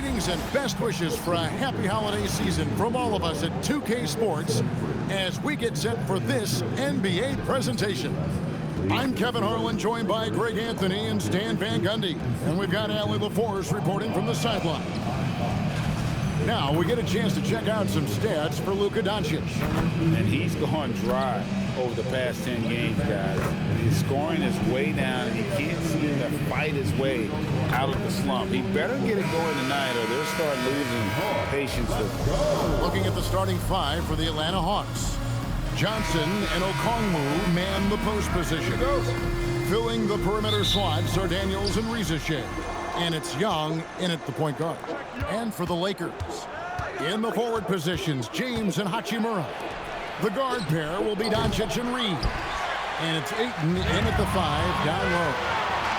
Greetings and best wishes for a happy holiday season from all of us at 2K Sports as we get set for this NBA presentation. I'm Kevin Harlan, joined by Greg Anthony and Stan Van Gundy. And we've got Allie LaForce reporting from the sideline. Now we get a chance to check out some stats for Luka Doncic. And he's gone dry over the past 10 games, guys. His scoring is way down, and he can't seem to fight his way out of the slump. He better get it going tonight, or they'll start losing patience with him. Looking at the starting five for the Atlanta Hawks. Johnson and Okongwu man the post position. Filling the perimeter slots are Daniels and Rizachet. And it's Young in at the point guard. And for the Lakers, in the forward positions, James and Hachimura. The guard pair will be Doncic and Reed. And it's Ayton in at the 5, down low.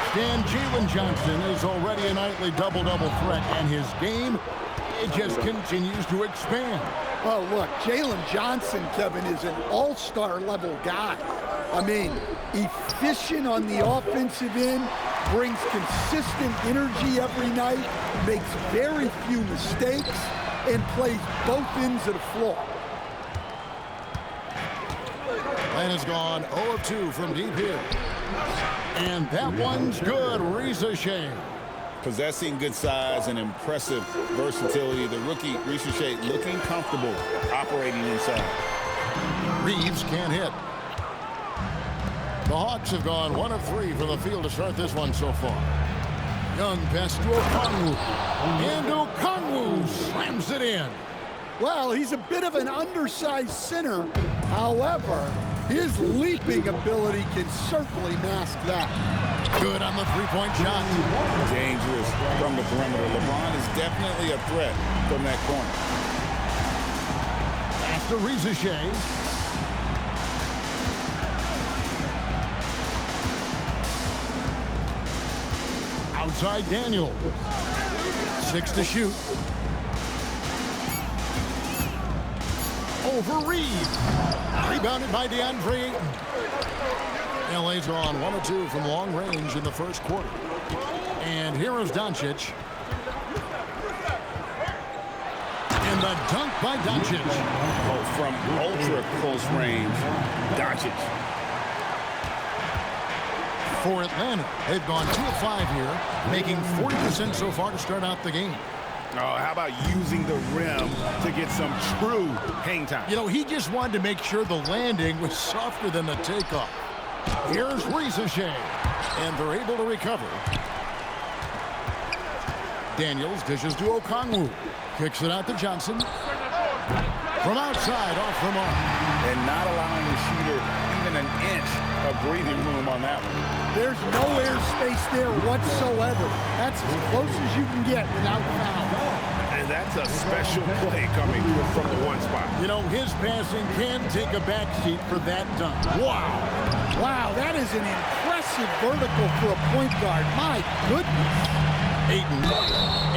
Stan, Jalen Johnson is already a nightly double-double threat, and his game, it just continues to expand. Well, look, Jalen Johnson, Kevin, is an all-star level guy. I mean, efficient on the offensive end, brings consistent energy every night, makes very few mistakes, and plays both ends of the floor. Atlanta's gone 0 of 2 from deep here. And that one's good. Rizachet. Possessing good size and impressive versatility, the rookie Rizachet looking comfortable operating inside. Reeves can't hit. The Hawks have gone 1 of 3 from the field to start this one so far. Young pass to Okongwu. And Okongwu slams it in. Well, he's a bit of an undersized center. However, his leaping ability can certainly mask that. Good on the three-point shot. Dangerous from the perimeter. LeBron is definitely a threat from that corner. Pass to Rizachet. Outside Daniel. 6 to shoot. Over Reed. Rebounded by DeAndre Ayton. LA's gone 1 of 2 from long range in the first quarter. And here is Doncic. And the dunk by Doncic. Oh, from ultra close range, Doncic. For Atlanta, they've gone 2 of 5 here, making 40% so far to start out the game. Oh, how about using the rim to get some true hang time? You know, he just wanted to make sure the landing was softer than the takeoff. Here's Rizachet, and they're able to recover. Daniels dishes to Okongwu. Kicks it out to Johnson. From outside, off the mark. And not allowing the shooter even an inch of breathing room on that one. There's no airspace there whatsoever. That's as close as you can get without foul. And that's a special play coming from the one spot. You know, his passing can take a backseat for that dunk. Wow. Wow, that is an impressive vertical for a point guard. My goodness. Ayton,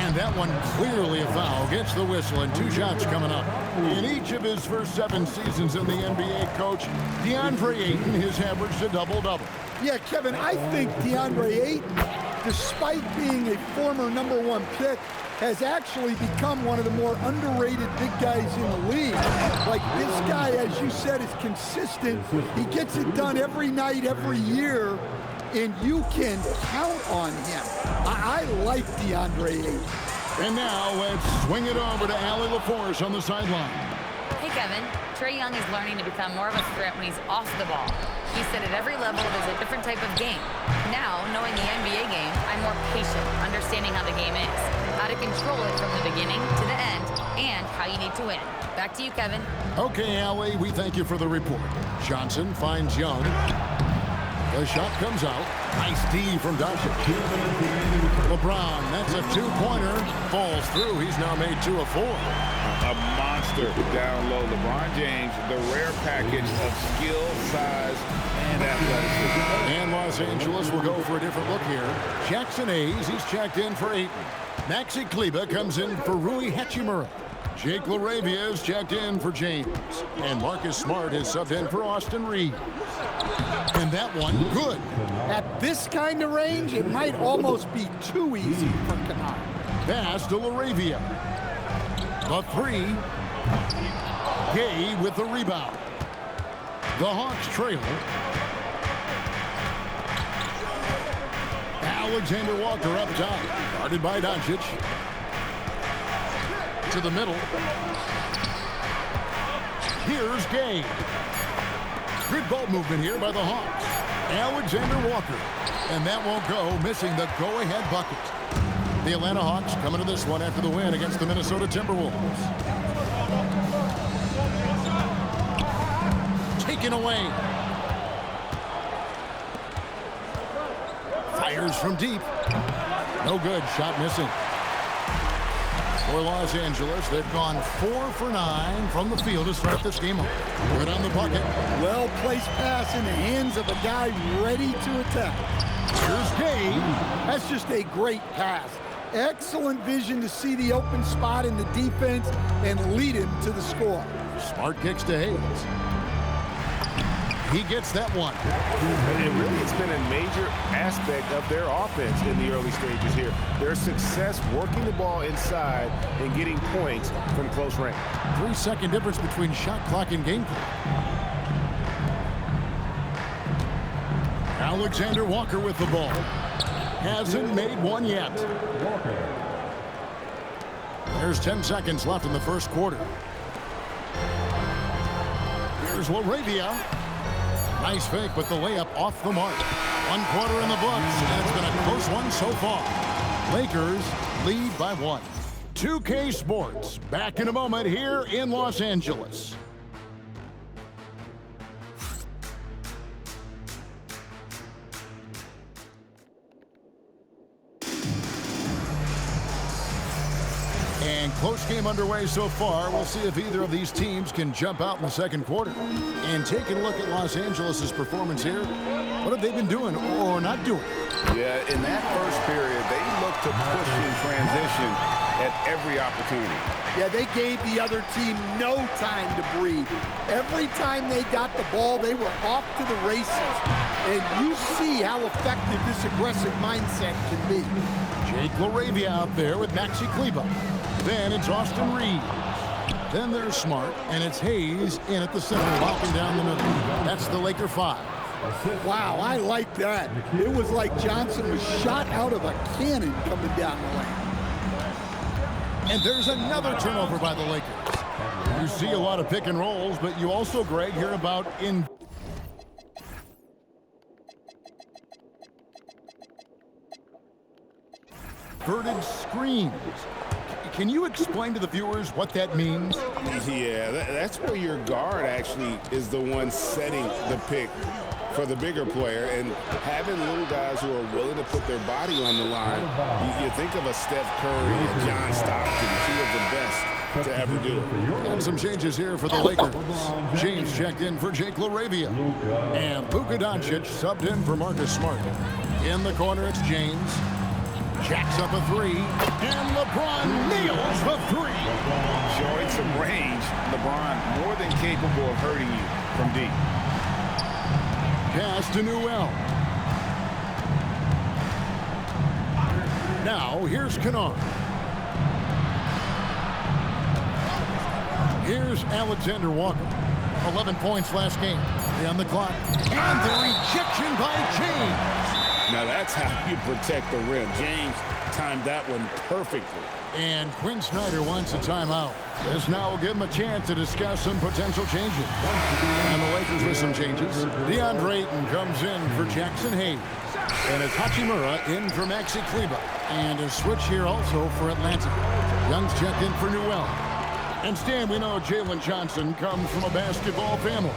and that one clearly a foul, gets the whistle, and 2 shots coming up. In each of his first 7 seasons in the NBA, Coach, DeAndre Ayton has averaged a double-double. Yeah, Kevin, I think DeAndre Ayton, despite being a former #1 pick, has actually become one of the more underrated big guys in the league. Like, this guy, as you said, is consistent. He gets it done every night, every year, and you can count on him. I like DeAndre Ayton. And now let's swing it over to Allie LaForce on the sideline. Hey, Kevin. Trae Young is learning to become more of a threat when he's off the ball. He said at every level there's a different type of game. Now, knowing the NBA game, I'm more patient, understanding how the game is, how to control it from the beginning to the end, and how you need to win. Back to you, Kevin. Okay, Allie, we thank you for the report. Johnson finds Young. The shot comes out. Nice D from Doncic. LeBron, that's a 2-pointer. Falls through. He's now made 2 of 4. A monster down low. LeBron James, the rare package of skill, size, and athleticism. And Los Angeles will go for a different look here. Jackson Hayes, he's checked in for Ayton. Maxi Kleber comes in for Rui Hachimura. Jake LaRavia is checked in for James. And Marcus Smart is subbed in for Austin Reeves. And that one, good. At this kind of range, it might almost be too easy for Kennard. Pass to LaRavia. The three. Gay with the rebound. The Hawks trail. Alexander Walker up top. Guarded by Doncic. To the middle. Here's Gay. Good ball movement here by the Hawks. Alexander Walker. And that won't go, missing the go-ahead bucket. The Atlanta Hawks coming to this one after the win against the Minnesota Timberwolves. Taken away. Fires from deep. No good. Shot missing. For Los Angeles, they've gone 4 for 9 from the field to start this game off. Good on the bucket. Well-placed pass in the hands of a guy ready to attack. Here's Gay. That's just a great pass. Excellent vision to see the open spot in the defense and lead him to the score. Smart kicks to Hayes. He gets that one. And really, it's been a major aspect of their offense in the early stages here. Their success working the ball inside and getting points from close range. 3-second difference between shot clock and game clock. Alexander Walker with the ball. Hasn't made one yet. There's 10 seconds left in the first quarter. Here's LaRavia. Nice fake, but the layup off the mark. 1 quarter in the books, and it's been a close one so far. Lakers lead by 1. 2K Sports, back in a moment here in Los Angeles. And close game underway so far. We'll see if either of these teams can jump out in the second quarter. And taking a look at Los Angeles' performance here, what have they been doing or not doing? Yeah, in that first period, they looked to push in transition at every opportunity. Yeah, they gave the other team no time to breathe. Every time they got the ball, they were off to the races. And you see how effective this aggressive mindset can be. Jake LaRavia out there with Maxi Kleber. Then it's Austin Reeves. Then there's Smart, and it's Hayes in at the center, walking down the middle. That's the Laker 5. Wow, I like that. It was like Johnson was shot out of a cannon coming down the lane. And there's another turnover by the Lakers. You see a lot of pick and rolls, but you also, Greg, hear about inverted screens. Can you explain to the viewers what that means? Yeah, that's where your guard actually is the one setting the pick for the bigger player, and having little guys who are willing to put their body on the line. You think of a Steph Curry and John Stockton, two of the best to ever do it. And some changes here for the Lakers. James checked in for Jake LaRavia. And Luka Doncic subbed in for Marcus Smart. In the corner, it's James. Jacks up a 3. And LeBron nails the 3. Showing some range, LeBron more than capable of hurting you from deep. Pass to Newell. Now, here's Kennard. Here's Alexander Walker. 11 points last game. On the clock. And the rejection by James. Now that's how you protect the rim. James timed that one perfectly. And Quinn Snyder wants a timeout. This now will give him a chance to discuss some potential changes. And the Lakers with some changes. DeAndre Ayton comes in for Jackson Hayes. And it's Hachimura in for Maxi Kleber. And a switch here also for Atlanta. Young's checked in for Newell. And Stan, we know Jalen Johnson comes from a basketball family.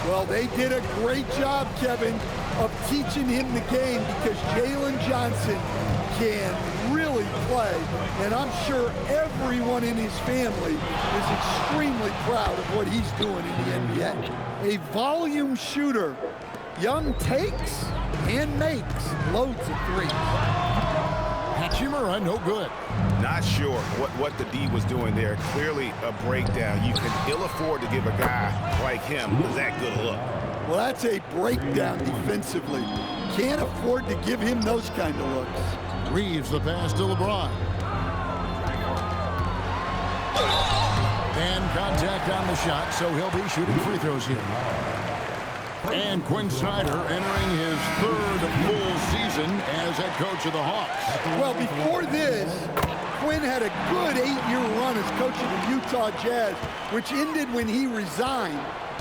Well, they did a great job, Kevin, of teaching him the game, because Jalen Johnson can really play. And I'm sure everyone in his family is extremely proud of what he's doing in the NBA. A volume shooter. Young takes and makes loads of threes. Hachimura, no good. Not sure what the D was doing there. Clearly a breakdown. You can ill afford to give a guy like him that good a look. Well, that's a breakdown defensively. Can't afford to give him those kind of looks. Reeves the pass to LeBron. Some contact on the shot, so he'll be shooting free throws here. And Quinn Snyder entering his third full season as head coach of the Hawks. Well, before this, Quinn had a good 8-year run as coach of the Utah Jazz, which ended when he resigned.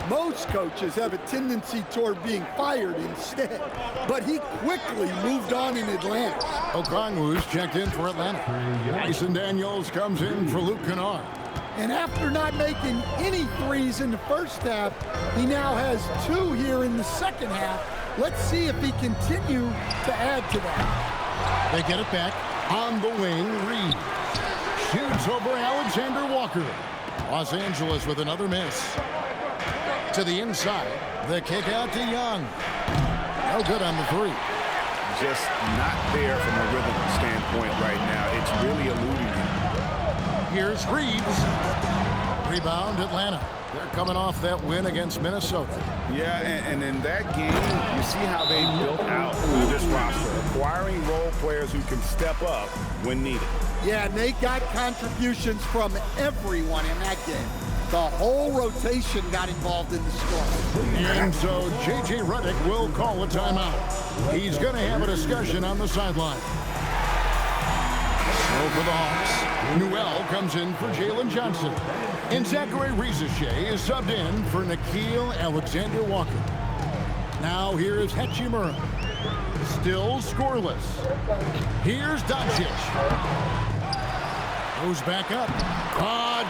Most coaches have a tendency toward being fired instead, but he quickly moved on in Atlanta. Okongwu's checked in for Atlanta. Dyson Daniels comes in for Luke Kennard. And after not making any threes in the first half, he now has 2 here in the second half. Let's see if he continues to add to that. They get it back on the wing. Reed shoots over Alexander Walker. Los Angeles with another miss. To the inside, the kick out to Young. No good on the three. Just not there from a rhythm standpoint right now. It's really eluding him. Here's Reeves. Rebound, Atlanta. They're coming off that win against Minnesota. Yeah, and in that game, you see how they built out this roster, acquiring role players who can step up when needed. Yeah, and they got contributions from everyone in that game. The whole rotation got involved in the score. And so J.J. Redick will call a timeout. He's going to have a discussion on the sideline. So for the Hawks, Newell comes in for Jalen Johnson. And Zachary Rizachet is subbed in for Nickeil Alexander-Walker. Now here is Hachimura. Still scoreless. Here's Doncic. Goes back up.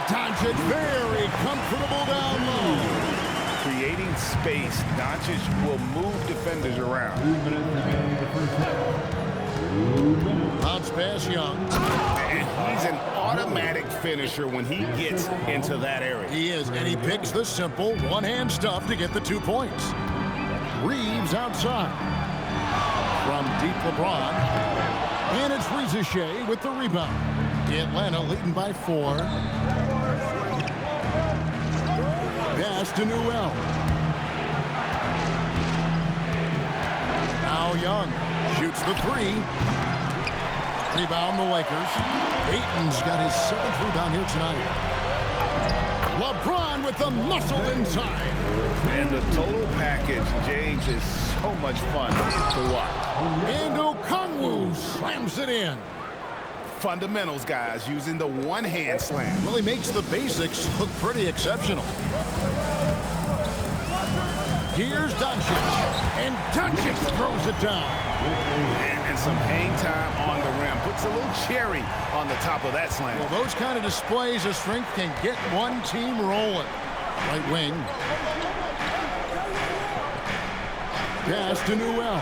Doncic very comfortable down low. Creating space, Doncic will move defenders around. Bounce pass Young. And he's an automatic finisher when he gets into that area. He is, and he picks the simple one-hand stuff to get the 2 points. Reeves outside. From deep LeBron. And it's Rizachet with the rebound. Atlanta leading by 4. Pass to Newell. Now Young shoots the 3. Rebound the Lakers. Ayton's got his 7th rebound here tonight. LeBron with the muscle inside. And the total package, James, is so much fun to watch. And Okongwu slams it in. Fundamentals, guys, using the one-hand slam. Well, he makes the basics look pretty exceptional. Here's Doncic. And Doncic throws it down. And some hang time on the rim. Puts a little cherry on the top of that slam. Well, those kind of displays of strength can get one team rolling. Right wing. Pass to Newell.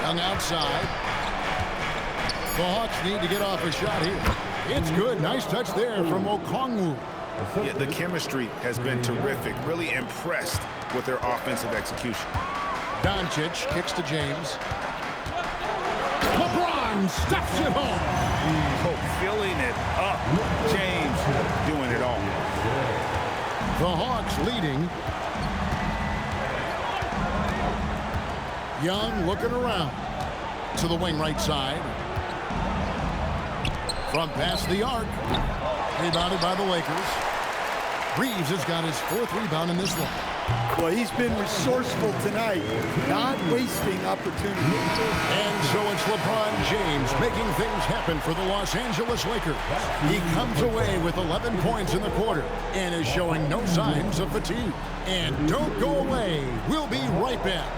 Young outside. The Hawks need to get off a shot here. It's good. Nice touch there from Okongwu. Yeah, the chemistry has been terrific. Really impressed with their offensive execution. Doncic kicks to James. LeBron stuffs it home. Filling it up. James doing it all. The Hawks leading. Young looking around to the wing right side. From past the arc. Rebounded by the Lakers. Reeves has got his 4th rebound in this one. Well, he's been resourceful tonight, not wasting opportunities. And so it's LeBron James making things happen for the Los Angeles Lakers. He comes away with 11 points in the quarter and is showing no signs of fatigue. And don't go away. We'll be right back.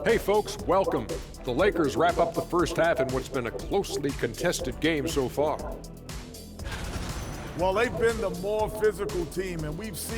Hey folks, welcome. The Lakers wrap up the first half in what's been a closely contested game so far. Well, they've been the more physical team, and we've seen